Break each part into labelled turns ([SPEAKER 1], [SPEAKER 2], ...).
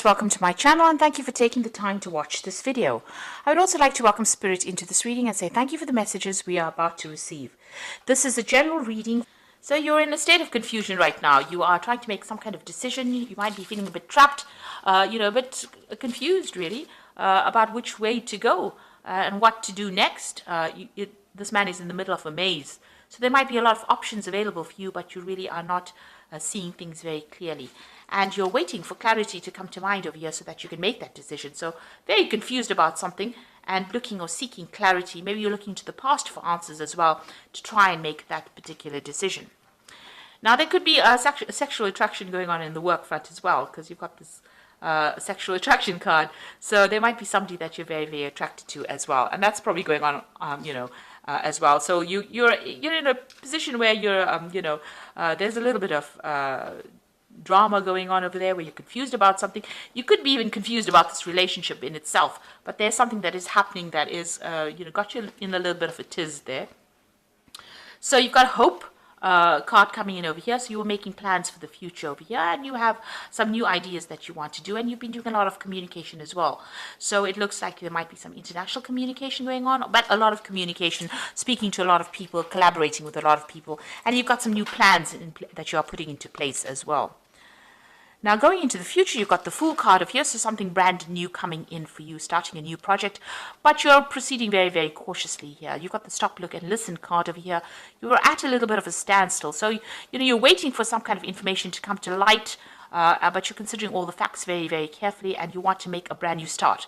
[SPEAKER 1] Welcome to my channel and thank you for taking the time to watch this video. I would also like to welcome Spirit into this reading and say thank you for the messages we are about to receive. This is a general reading. So you're in a state of confusion right now. You are trying to make some kind of decision. You might be feeling a bit trapped, a bit confused really about which way to go and what to do next. This man is in the middle of a maze. So there might be a lot of options available for you, but you really are not seeing things very clearly. And you're waiting for clarity to come to mind over here so that you can make that decision. So very confused about something and looking or seeking clarity. Maybe you're looking to the past for answers as well to try and make that particular decision. Now, there could be a sexual attraction going on in the work front as well, because you've got this sexual attraction card. So there might be somebody that you're very, very attracted to as well. And that's probably going on, as well. So you're in a position where you're, there's a little bit of drama going on over there where you're confused about something. You could be even confused about this relationship in itself, but there's something that is happening that is, got you in a little bit of a tiz there. So you've got hope card coming in over here. So you were making plans for the future over here, and you have some new ideas that you want to do, and you've been doing a lot of communication as well. So it looks like there might be some international communication going on, but a lot of communication, speaking to a lot of people, collaborating with a lot of people, and you've got some new plans that you are putting into place as well. Now, going into the future, you've got the Fool card of here, so something brand new coming in for you, starting a new project, but you're proceeding very, very cautiously here. You've got the Stop, Look, and Listen card over here. You're at a little bit of a standstill, so you're waiting for some kind of information to come to light, but you're considering all the facts very, very carefully, and you want to make a brand new start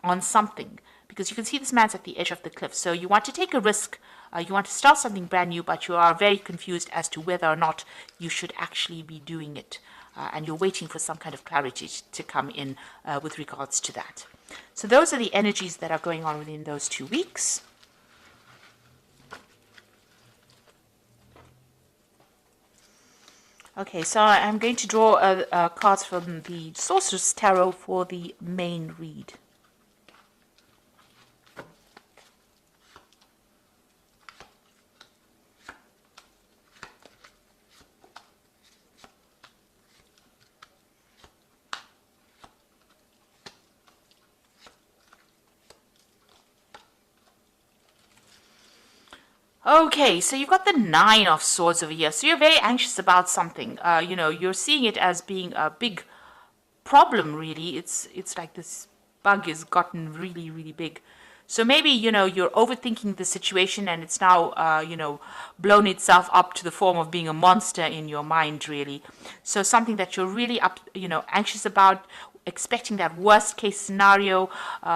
[SPEAKER 1] on something, because you can see this man's at the edge of the cliff, so you want to take a risk. You want to start something brand new, but you are very confused as to whether or not you should actually be doing it. And you're waiting for some kind of clarity to come in with regards to that. So those are the energies that are going on within those 2 weeks. Okay, so I'm going to draw cards from the Sorcerer's Tarot for the main read. Okay, so you've got the Nine of Swords over here. So you're very anxious about something. You're seeing it as being a big problem, really. It's like this bug has gotten really, really big. So maybe, you're overthinking the situation and it's now, blown itself up to the form of being a monster in your mind, really. So something that you're really anxious about, expecting that worst case scenario,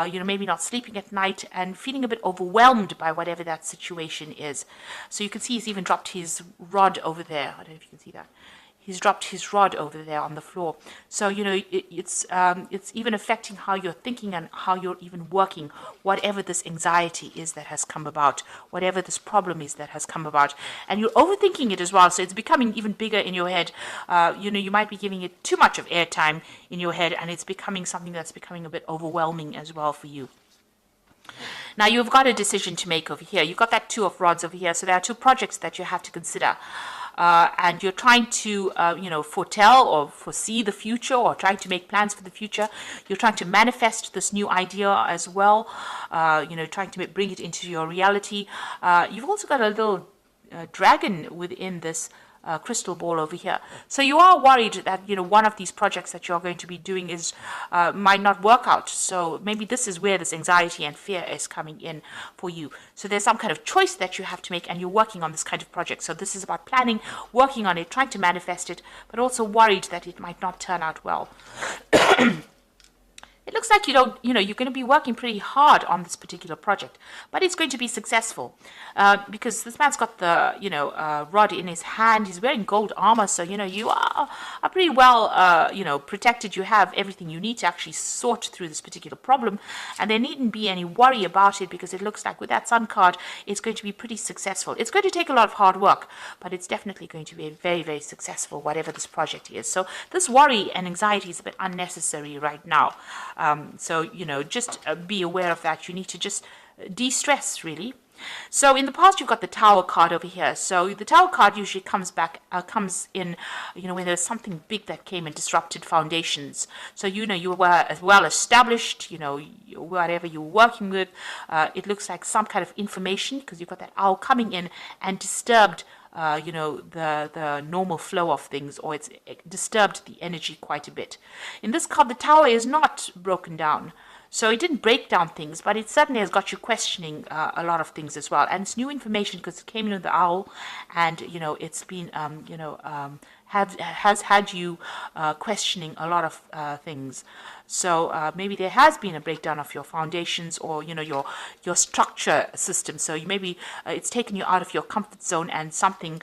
[SPEAKER 1] maybe not sleeping at night and feeling a bit overwhelmed by whatever that situation is. So you can see he's even dropped his rod over there. I don't know if you can see that. He's dropped his rod over there on the floor. So, it's even affecting how you're thinking and how you're even working, whatever this anxiety is that has come about, whatever this problem is that has come about. And you're overthinking it as well, so it's becoming even bigger in your head. You might be giving it too much of airtime in your head, and it's becoming something that's becoming a bit overwhelming as well for you. Now, you've got a decision to make over here. You've got that Two of Rods over here, so there are two projects that you have to consider. And you're trying to, foretell or foresee the future, or trying to make plans for the future. You're trying to manifest this new idea as well, trying to bring it into your reality. You've also got a little dragon within this crystal ball over here. So you are worried that, one of these projects that you're going to be doing is might not work out. So maybe this is where this anxiety and fear is coming in for you. So there's some kind of choice that you have to make, and you're working on this kind of project. So this is about planning, working on it, trying to manifest it, but also worried that it might not turn out well. It looks like you're going to be working pretty hard on this particular project, but it's going to be successful because this man's got the, rod in his hand. He's wearing gold armor, so, you are pretty well, protected. You have everything you need to actually sort through this particular problem, and there needn't be any worry about it because it looks like with that Sun card, it's going to be pretty successful. It's going to take a lot of hard work, but it's definitely going to be very, very successful, whatever this project is. So this worry and anxiety is a bit unnecessary right now. So, just be aware of that. You need to just de-stress, really. So in the past, you've got the Tower card over here. So the Tower card usually comes in, when there's something big that came and disrupted foundations. So, you were well established, whatever you're working with. It looks like some kind of information, because you've got that owl coming in and disturbed the normal flow of things, or it disturbed the energy quite a bit. In this card, the Tower is not broken down. So it didn't break down things, but it certainly has got you questioning a lot of things as well. And it's new information because it came in with the owl, and it's been has had you questioning a lot of things. So maybe there has been a breakdown of your foundations, or your structure system. So maybe it's taken you out of your comfort zone, and something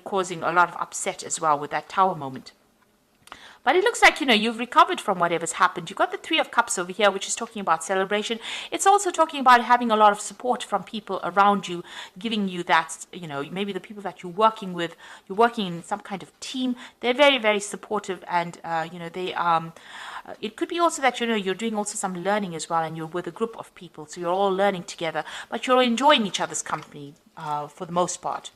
[SPEAKER 1] causing a lot of upset as well with that Tower moment. But it looks like, you've recovered from whatever's happened. You've got the Three of Cups over here, which is talking about celebration. It's also talking about having a lot of support from people around you, giving you that, maybe the people that you're working with, you're working in some kind of team. They're very, very supportive, and, it could be also that, you're doing also some learning as well, and you're with a group of people. So you're all learning together, but you're enjoying each other's company for the most part.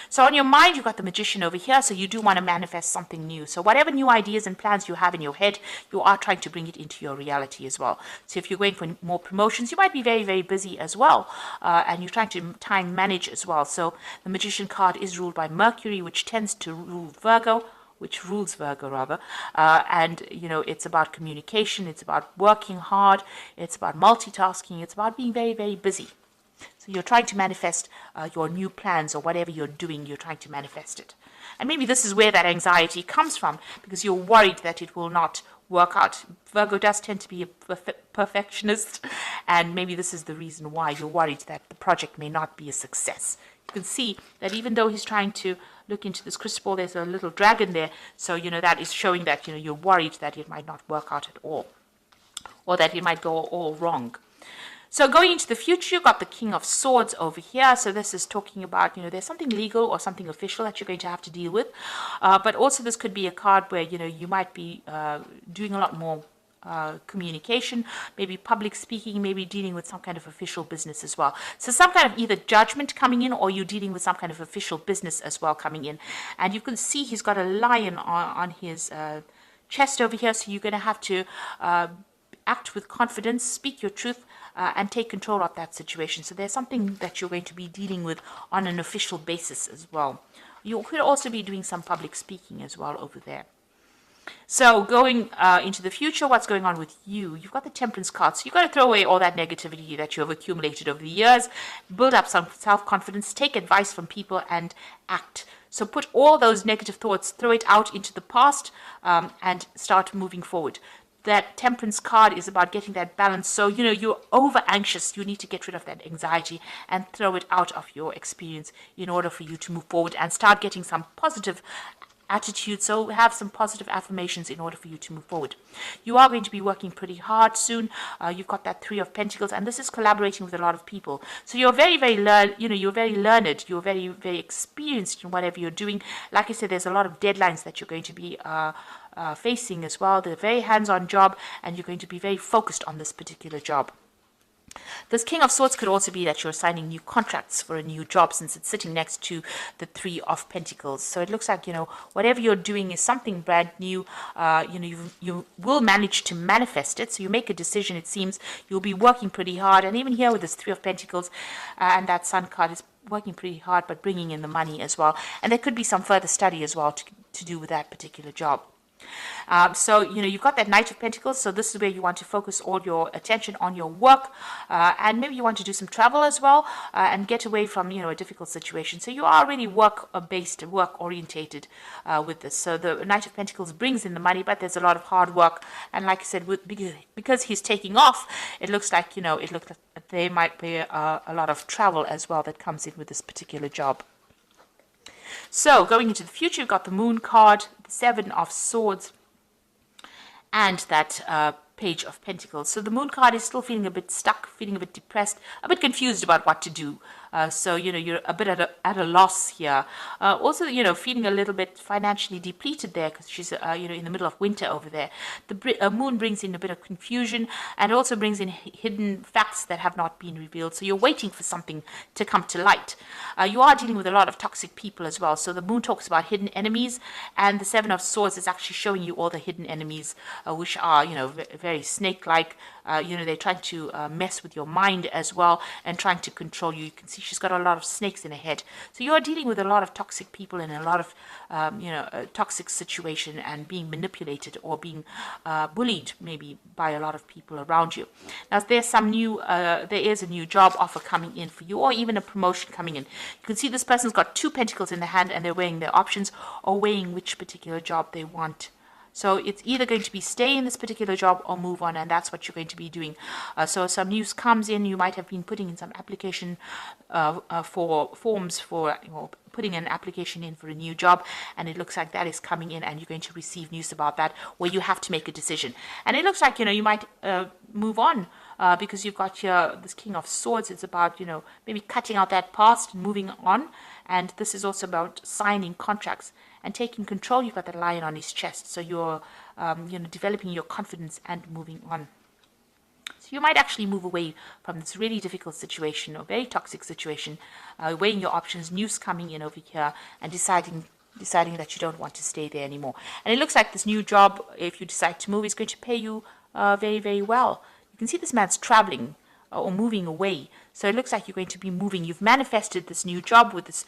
[SPEAKER 1] So on your mind, you've got the Magician over here, so you do want to manifest something new. So whatever new ideas and plans you have in your head, you are trying to bring it into your reality as well. So if you're going for more promotions, you might be very, very busy as well, and you're trying to time manage as well. So the Magician card is ruled by Mercury, which tends to rule Virgo, which rules Virgo rather, and it's about communication, it's about working hard, it's about multitasking, it's about being very, very busy. So you're trying to manifest your new plans, or whatever you're doing, you're trying to manifest it. And maybe this is where that anxiety comes from, because you're worried that it will not work out. Virgo does tend to be a perfectionist, and maybe this is the reason why you're worried that the project may not be a success. You can see that even though he's trying to look into this crystal ball, there's a little dragon there. So, that is showing that, you're worried that it might not work out at all, or that it might go all wrong. So going into the future, you've got the King of Swords over here. So this is talking about, there's something legal or something official that you're going to have to deal with. But also this could be a card where, you might be doing a lot more communication, maybe public speaking, maybe dealing with some kind of official business as well. So some kind of either judgment coming in, or you're dealing with some kind of official business as well coming in. And you can see he's got a lion on his chest over here. So you're going to have to act with confidence, speak your truth, and take control of that situation. So there's something that you're going to be dealing with on an official basis as well. You could also be doing some public speaking as well over there. So going into the future, what's going on with you? You've got the Temperance card. So you've got to throw away all that negativity that you have accumulated over the years, build up some self-confidence, take advice from people, and act. So put all those negative thoughts, throw it out into the past, and start moving forward. That Temperance card is about getting that balance. So, you're over anxious. You need to get rid of that anxiety and throw it out of your experience in order for you to move forward and start getting some positive attitude. So have some positive affirmations in order for you to move forward. You are going to be working pretty hard soon. You've got that Three of Pentacles, and this is collaborating with a lot of people. So you're very, very you're very learned. You're very, very experienced in whatever you're doing. Like I said, there's a lot of deadlines that you're going to be facing as well. They're a very hands-on job, and you're going to be very focused on this particular job. This King of Swords could also be that you're signing new contracts for a new job, since it's sitting next to the Three of Pentacles. So it looks like, whatever you're doing is something brand new. You will manage to manifest it. So you make a decision, it seems. You'll be working pretty hard. And even here with this Three of Pentacles and that Sun card is working pretty hard, but bringing in the money as well. And there could be some further study as well to do with that particular job. So, you've got that Knight of Pentacles. So this is where you want to focus all your attention on your work. And maybe you want to do some travel as well, and get away from, a difficult situation. So you are really work-based, work-orientated with this. So the Knight of Pentacles brings in the money, but there's a lot of hard work. And like I said, because he's taking off, it looks like, there might be a lot of travel as well that comes in with this particular job. So going into the future, you've got the Moon card, the Seven of Swords, and that Page of Pentacles. So the Moon card is still feeling a bit stuck, feeling a bit depressed, a bit confused about what to do. So, you're a bit at a loss here. Also, feeling a little bit financially depleted there because she's, in the middle of winter over there. The Moon brings in a bit of confusion and also brings in hidden facts that have not been revealed. So you're waiting for something to come to light. You are dealing with a lot of toxic people as well. So the Moon talks about hidden enemies, and the Seven of Swords is actually showing you all the hidden enemies, which are, very snake-like. They're trying to mess with your mind as well and trying to control you. You can see she's got a lot of snakes in her head. So you're dealing with a lot of toxic people and a lot of, a toxic situation and being manipulated or being bullied maybe by a lot of people around you. Now, there's there is a new job offer coming in for you, or even a promotion coming in. You can see this person's got 2 pentacles in the hand and they're weighing their options or weighing which particular job they want. So it's either going to be stay in this particular job or move on, and that's what you're going to be doing. So some news comes in. You might have been putting in some application for forms for putting an application in for a new job, and it looks like that is coming in, and you're going to receive news about that where you have to make a decision. And it looks like you might move on. Because you've got here this King of Swords. It's about, maybe cutting out that past and moving on. And this is also about signing contracts and taking control. You've got the lion on his chest. So you're, developing your confidence and moving on. So you might actually move away from this really difficult situation or very toxic situation, weighing your options, news coming in over here, and deciding that you don't want to stay there anymore. And it looks like this new job, if you decide to move, is going to pay you very, very well. You can see this man's traveling or moving away. So it looks like you're going to be moving. You've manifested this new job with this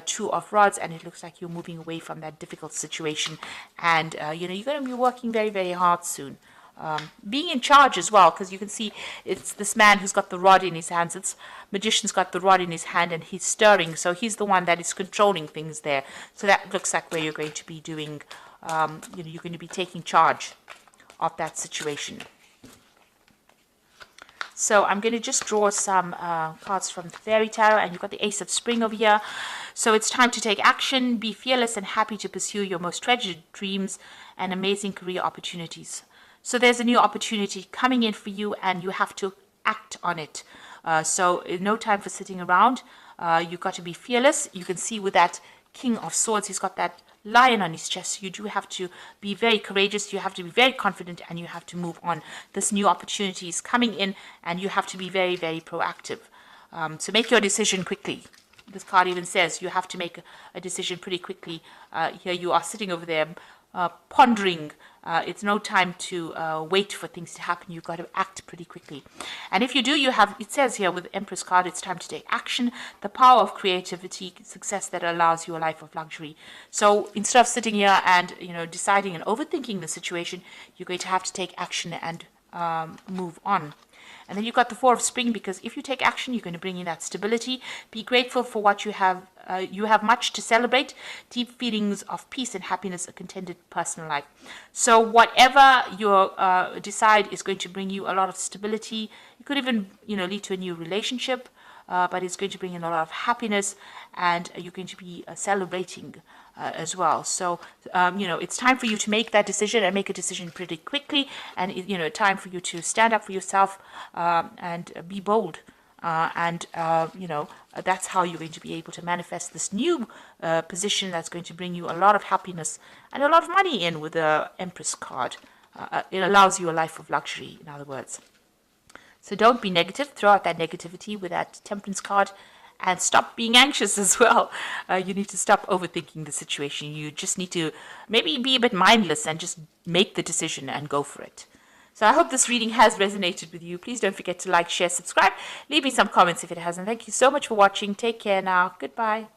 [SPEAKER 1] 2 of Rods, and it looks like you're moving away from that difficult situation. And, you're going to be working very, very hard soon. Being in charge as well, because you can see it's this man who's got the rod in his hands. It's magician's got the rod in his hand and he's stirring. So he's the one that is controlling things there. So that looks like where you're going to be doing, you're going to be taking charge of that situation. So I'm going to just draw some cards from the Fairy Tarot, and you've got the Ace of Spring over here. So it's time to take action, be fearless and happy to pursue your most treasured dreams and amazing career opportunities. So there's a new opportunity coming in for you, and you have to act on it. So no time for sitting around. You've got to be fearless. You can see with that King of Swords, he's got that lion on his chest. You do have to be very courageous. You have to be very confident, and you have to move on. This new opportunity is coming in, and you have to be very, very proactive. So make your decision quickly. This card even says you have to make a decision pretty quickly. Here you are sitting over there pondering. It's no time to wait for things to happen. You've got to act pretty quickly. And if you do, it says here with the Empress card, it's time to take action. The power of creativity, success that allows you a life of luxury. So instead of sitting here and, deciding and overthinking the situation, you're going to have to take action and move on. And then you've got the Four of Spring, because if you take action, you're going to bring in that stability. Be grateful for what you have. You have much to celebrate. Deep feelings of peace and happiness, a contented personal life. So whatever you decide is going to bring you a lot of stability. It could even, lead to a new relationship, but it's going to bring in a lot of happiness, and you're going to be celebrating as well. So, it's time for you to make that decision, and make a decision pretty quickly. And, time for you to stand up for yourself and be bold. That's how you're going to be able to manifest this new position that's going to bring you a lot of happiness and a lot of money in with the Empress card. It allows you a life of luxury, in other words. So don't be negative. Throw out that negativity with that Temperance card. And stop being anxious as well. You need to stop overthinking the situation. You just need to maybe be a bit mindless and just make the decision and go for it. So I hope this reading has resonated with you. Please don't forget to like, share, subscribe. Leave me some comments if it hasn't. Thank you so much for watching. Take care now. Goodbye.